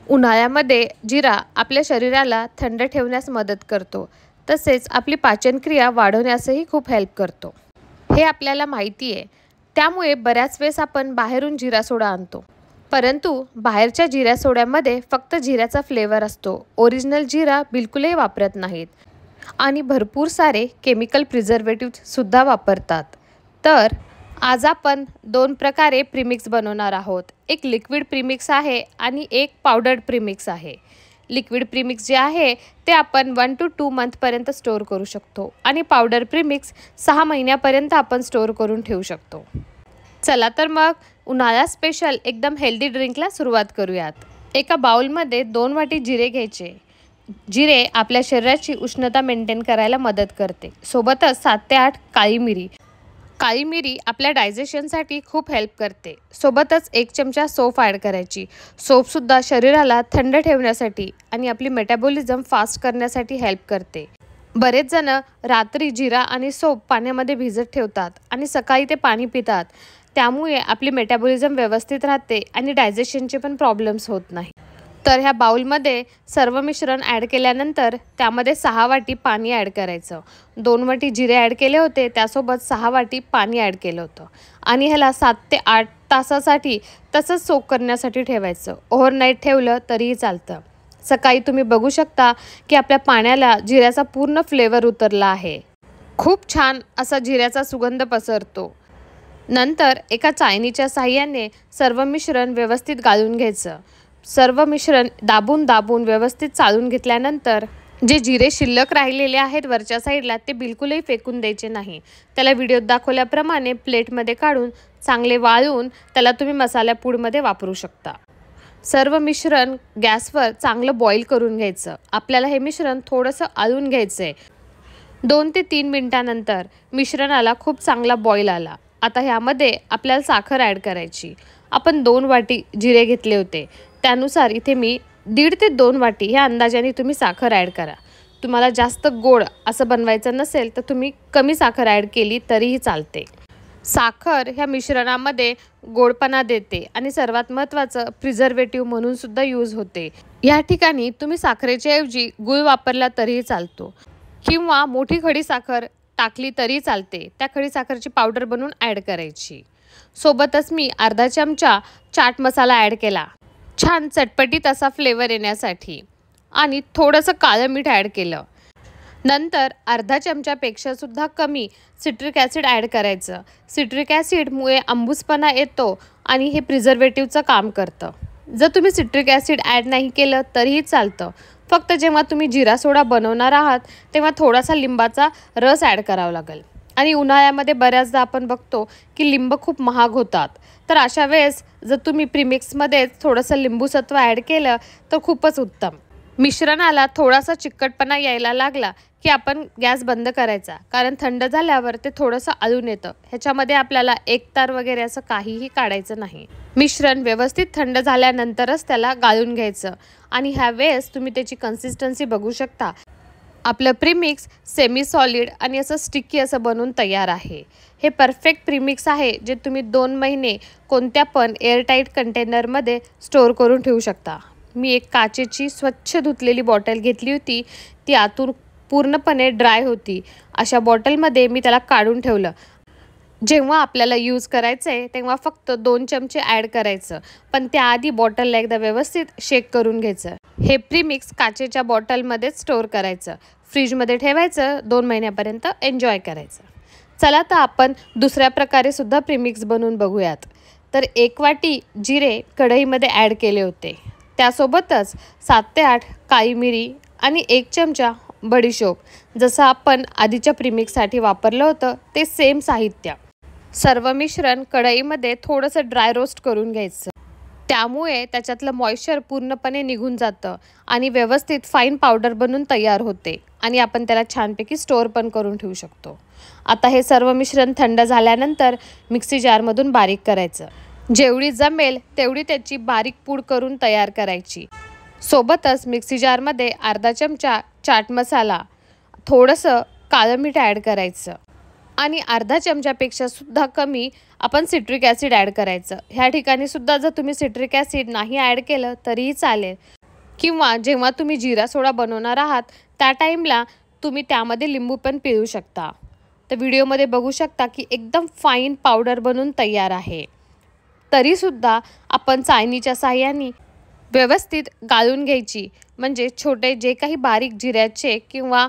उन्हाळ्यामध्ये जिरा आपल्या शरीराला थंड ठेवण्यास मदत करतो, तसेच आपली पाचनक्रिया वाढवण्यासही खूप हेल्प करतो. हे आपल्याला माहिती आहे. त्यामुळे बऱ्याच वेळेस आपण बाहेरून जिरा सोडा आणतो, परंतु बाहेरच्या जिरा सोड्यामध्ये फक्त जिऱ्याचा फ्लेवर असतो. ओरिजिनल जिरा बिलकुलही वापरत नाहीत आणि भरपूर सारे केमिकल प्रिझर्वेटिव्हसुद्धा वापरतात. तर आज आपण दोन प्रकारे प्रीमिक्स बनवणार आहोत. एक लिक्विड प्रीमिक्स आहे आणि एक पावडर्ड प्रीमिक्स आहे. लिक्विड प्रीमिक्स जे आहे ते आपण 1 to 2 मंथपर्यंत स्टोअर करू शकतो आणि पावडर प्रीमिक्स 6 महिन्यापर्यंत आपण स्टोअर करून ठेवू शकतो. चला तर मग उन्हाळा स्पेशल एकदम हेल्दी ड्रिंकला सुरुवात करूयात. एका बाउलमध्ये 2 वाटी जिरे घ्यायचे. जिरे आपल्या शरीराची उष्णता मेंटेन करायला मदत करते. सोबतच 7 ते 8 काळी मिरी. काळी मिरी आपल्या डायजेशनसाठी खूप हेल्प करते. सोबतच 1 चमचा सौंफ ॲड करायची. सौंफसुद्धा शरीराला थंड ठेवण्यासाठी आणि आपली मेटाबॉलिझम फास्ट करण्यासाठी हेल्प करते. बरेच जण रात्री जिरा आणि सौंफ पाण्यामध्ये भिजत ठेवतात आणि सकाळी ते पाणी पितात. त्यामुळे आपली मेटाबॉलिझम व्यवस्थित राहते आणि डायजेशनचे पण प्रॉब्लेम्स होत नाही. तर ह्या बाउलमध्ये सर्व मिश्रण ॲड केल्यानंतर त्यामध्ये 6 वाटी पाणी ॲड करायचं. 2 वाटी जिरे ॲड केले होते, त्यासोबत 6 वाटी पाणी ॲड केलं होतं आणि ह्याला 7 ते 8 तासासाठी तसंच सोक करण्यासाठी ठेवायचं. ओव्हरनाईट ठेवलं तरीही चालतं. सकाळी तुम्ही बघू शकता की आपल्या पाण्याला जिऱ्याचा पूर्ण फ्लेवर उतरला आहे. खूप छान असा जिऱ्याचा सुगंध पसरतो. नंतर एका चाळणीच्या साहाय्याने सर्व मिश्रण व्यवस्थित गाळून घ्यायचं. सर्व मिश्रण दाबून व्यवस्थित चाळून घेतल्यानंतर जे जिरे शिल्लक राहिलेले आहेत वरच्या साईडला ते बिलकुलही फेकून द्यायचे नाही. त्याला व्हिडिओत दाखवल्याप्रमाणे प्लेटमध्ये काढून चांगले वाळवून त्याला तुम्ही मसाला पूडमध्ये वापरू शकता. सर्व मिश्रण गॅसवर चांगलं बॉईल करून घ्यायचं. आपल्याला हे मिश्रण थोडंसं आळून घ्यायचं आहे. 2 ते 3 मिनिटानंतर मिश्रणाला खूप चांगला बॉईल आला. आता ह्यामध्ये आपल्याला साखर ॲड करायची. आपण 2 वाटी जिरे घेतले होते, त्यानुसार इथे मी 1.5 ते 2 वाटी ह्या अंदाजाने तुम्ही साखर ॲड करा. तुम्हाला जास्त गोड असं बनवायचं नसेल तर तुम्ही कमी साखर ॲड केली तरीही चालते. साखर ह्या मिश्रणामध्ये गोडपणा देते आणि सर्वात महत्त्वाचं प्रिझर्वेटिव्ह म्हणून सुद्धा यूज होते. या ठिकाणी तुम्ही साखरेच्या ऐवजी गूळ वापरला तरीही चालतो किंवा मोठी खडी साखर टाकली तरी चालते. त्या खडी साखरची पावडर बनवून ॲड करायची. सोबतच मी अर्धा चमचा चाट मसाला ॲड केला, छान चटपटीत असा फ्लेवर येण्यासाठी, आणि थोडंसं काळं मीठ ॲड केलं. नंतर अर्धा चमच्यापेक्षासुद्धा कमी सिट्रिक ॲसिड ॲड करायचं. सिट्रिक ॲसिडमुळे आंबूसपणा येतो आणि हे प्रिझर्वेटिव्हचं काम करतं. जर तुम्ही सिट्रिक ॲसिड ॲड नाही केलं तरीही चालतं. फक्त जेव्हा तुम्ही जिरा सोडा बनवणार आहात तेव्हा थोडासा लिंबाचा रस ॲड करावा लागेल. आणि उन्हाळ्यामध्ये बऱ्याचदा आपण बघतो की लिंब खूप महाग होतात. तर अशा वेळेस जर तुम्ही प्रीमिक्समध्ये थोडंसं लिंबूसत्व ॲड केलं तर खूपच उत्तम. मिश्रणाला थोडासा चिकटपणा यायला लागला की आपण गॅस बंद करायचा, कारण थंड झाल्यावर ते थोडंसं आळून येतं. ह्याच्यामध्ये आपल्याला एकतार वगैरे असं काहीही काढायचं नाही. मिश्रण व्यवस्थित थंड झाल्यानंतरच त्याला गाळून घ्यायचं आणि ह्या वेळेस तुम्ही त्याची कन्सिस्टन्सी बघू शकता. आपलं प्रीमिक्स सेमी सॉलिड आणि असं स्टिकी असं बनवून तयार आहे. हे परफेक्ट प्रीमिक्स आहे जे तुम्ही 2 महिने कोणत्या पण एअरटाईट कंटेनरमध्ये स्टोअर करून ठेवू शकता. मी एक काचेची स्वच्छ धुतलेली बॉटल घेतली होती. ती आतून पूर्णपणे ड्राय होती. अशा बॉटलमध्ये मी त्याला काढून ठेवलं. जेव्हा आपल्याला यूज करायचं आहे तेव्हा फक्त 2 चमचे ॲड करायचं, पण त्याआधी बॉटलला एकदा व्यवस्थित शेक करून घ्यायचं. हे प्रीमिक्स काचेच्या बॉटलमध्येच स्टोअर करायचं, फ्रीजमध्ये ठेवायचं. 2 महिन्यापर्यंत एन्जॉय करायचं. चला तर आपण दुसऱ्या प्रकारे सुद्धा प्रीमिक्स बनवून बघूयात. तर 1 वाटी जिरे कढईमध्ये ॲड केले होते, त्यासोबतच 7 ते 8 काळी मिरी आणि 1 चमचा बडीशोप. जसं आपण आधीच्या प्रीमिक्ससाठी वापरलं होतं ते सेम साहित्य. सर्व मिश्रण कढईमध्ये थोडंसं ड्राय रोस्ट करून घ्यायचं. त्यामुळे त्याच्यातलं मॉइश्चर पूर्णपणे निघून जातं आणि व्यवस्थित फाईन पावडर बनून तयार होते आणि आपण त्याला छानपैकी स्टोअर पण करून ठेवू शकतो. आता हे सर्व मिश्रण थंड झाल्यानंतर मिक्सी जारमधून बारीक करायचं. जेवढी जमेल तेवढी त्याची बारीक पूड करून तयार करायची. सोबतच मिक्सी जारमध्ये अर्धा चमचा चाट मसाला, थोडंसं काळं मीठ ॲड करायचं आणि अर्धा चमच्यापेक्षा सुद्धा कमी आपण सिट्रिक ॲसिड ॲड करायचं. ह्या ठिकाणी सुद्धा जर तुम्ही सिट्रिक ॲसिड नाही ॲड केलं तरीही चालेल, किंवा जेव्हा तुम्ही जिरा सोडा बनवणार आहात त्या टाईमला तुम्ही त्यामध्ये लिंबू पण पिळू शकता। तर व्हिडिओमध्ये बघू शकता की एकदम फाईन पावडर बनून तयार आहे। तरीसुद्धा आपण चाळणीच्या साहाय्याने व्यवस्थित गाळून घ्यायची, म्हणजे छोटे जे काही बारीक जिऱ्याचे किंवा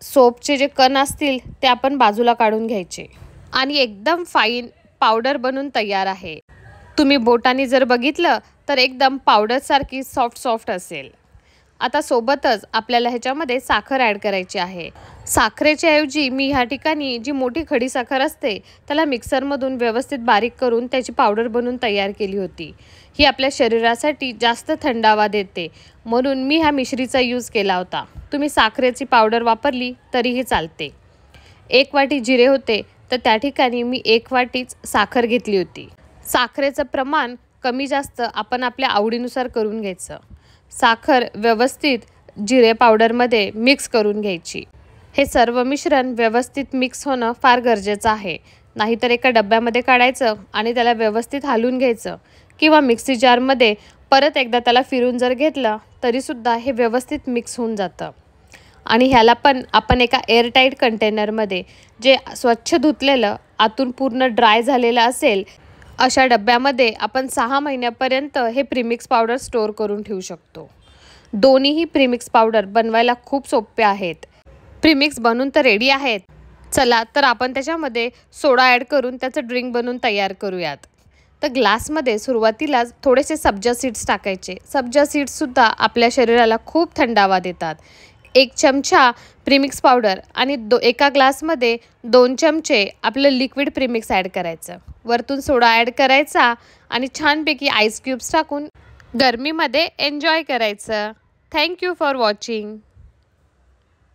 सोपचे जे कण असतील ते आपण बाजूला काढून घ्यायचे आणि एकदम फाईन पावडर बनून तयार आहे। तुम्ही बोटाने जर बघितलं तर एकदम पावडरसारखी सॉफ्ट असेल। आता सोबतच आपल्याला ह्याच्यामध्ये साखर ॲड करायची आहे। साखरेच्या ऐवजी मी ह्या ठिकाणी जी मोठी खडी साखर असते त्याला मिक्सरमधून व्यवस्थित बारीक करून त्याची पावडर बनवून तयार केली होती। ही आपल्या शरीरासाठी जास्त थंडावा देते, म्हणून मी ह्या मिश्रीचा यूज केला होता। तुम्ही साखरेची पावडर वापरली तरीही चालते। 1 वाटी जिरे होते तर त्या ठिकाणी मी 1 वाटीच साखर घेतली होती। साखरेचं प्रमाण कमी जास्त आपण आपल्या आवडीनुसार करून घ्यायचं। साखर व्यवस्थित जिरे पावडरमध्ये मिक्स करून घ्यायची। हे सर्व मिश्रण व्यवस्थित मिक्स होणं फार गरजेचं आहे, नाहीतर एका डब्यामध्ये काढायचं आणि त्याला व्यवस्थित हलवून घ्यायचं किंवा मिक्सी जारमध्ये परत एकदा त्याला फिरून जर घेतलं तरीसुद्धा हे व्यवस्थित मिक्स होऊन जातं। आणि ह्याला पण आपण एका एअरटाईट कंटेनरमध्ये, जे स्वच्छ धुतलेलं आतून पूर्ण ड्राय झालेलं असेल अशा डब्यामध्ये आपण 6 महिन्यापर्यंत हे प्रीमिक्स पावडर स्टोअर करून ठेवू शकतो। दोन्हीही प्रीमिक्स पावडर बनवायला खूप सोपे आहेत। प्रीमिक्स बनवून तर रेडी आहेत, चला तर आपण त्याच्यामध्ये सोडा ॲड करून त्याचं ड्रिंक बनवून तयार करूयात। तर ग्लासमध्ये सुरुवातीलाच थोडेसे सब्जा सीड्स टाकायचे। सब्जा सीड्ससुद्धा आपल्या शरीराला खूप थंडावा देतात। 1 चमचा प्रीमिक्स पावडर आणि एका ग्लासमध्ये 2 चमचे आपलं लिक्विड प्रीमिक्स ॲड करायचं। वरतून सोडा ॲड करायचा आणि छानपैकी आईस क्यूब्स टाकून गरमीमध्ये एन्जॉय करायचं। Thank you for watching.